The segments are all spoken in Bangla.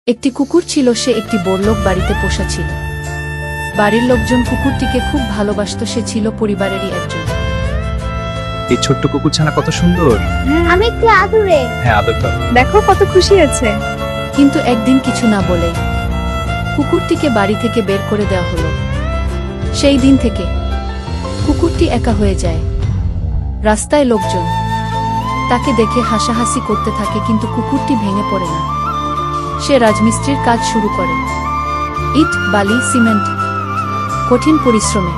একটি কুকুর ছিল, সে একটি বড়লোক বাড়িতে পোষা ছিল। বাড়ির লোকজন কুকুরটিকে খুব ভালোবাসত, সে ছিল পরিবারেরই একজন। এই ছোট্ট কুকুরছানা কত সুন্দর। আমি একটু আদুরে। হ্যাঁ, আদর কর। দেখো কত খুশি আছে। কিন্তু একদিন কিছু না বলেই কুকুরটিকে বাড়ি থেকে বের করে দেওয়া হলো। সেই দিন থেকে কুকুরটি একা হয়ে যায়। রাস্তায় লোকজন তাকে দেখে হাসাহাসি করতে থাকে, কিন্তু কুকুরটি ভেঙে পড়ে না। সে রাজমিস্ত্রির কাজ শুরু করে। ইট, বালি, সিমেন্ট, কঠিন পরিশ্রমে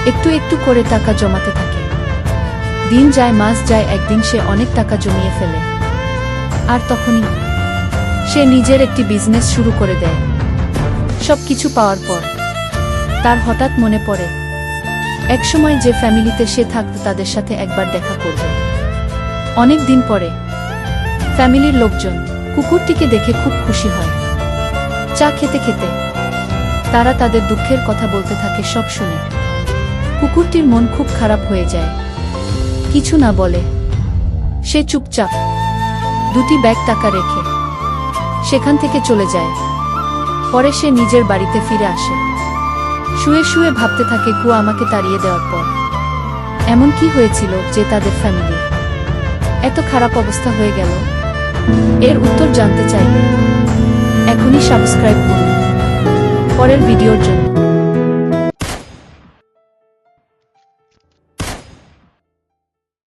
একটু একটু করে টাকা জমাতে থাকে। দিন যায়, মাস যায়, একদিন সে অনেক টাকা জমিয়ে ফেলে। আর তখনই সে নিজের একটি বিজনেস শুরু করে দেয়। সবকিছু পাওয়ার পর তার হঠাৎ মনে পড়ে একসময় যে ফ্যামিলিতে সে থাকত তাদের সাথে একবার দেখা করবে। অনেক দিন পরে ফ্যামিলির লোকজন কুকুরটিকে দেখে খুব খুশি হয়। চা খেতে খেতে তারা তাদের দুঃখের কথা বলতে থাকে। সব শুনে কুকুরটির মন খুব খারাপ হয়ে যায়। কিছু না বলে সে চুপচাপ দুটি ব্যাগ টাকা রেখে সেখান থেকে চলে যায়। পরে সে নিজের বাড়িতে ফিরে আসে। শুয়ে শুয়ে ভাবতে থাকে, কুয়া আমাকে তাড়িয়ে দেওয়ার পর এমন কি হয়েছিল যে তাদের ফ্যামিলি এত খারাপ অবস্থা হয়ে গেল? এর উত্তর জানতে চাইলে এখনই সাবস্ক্রাইব করুন পরের ভিডিওর জন্য।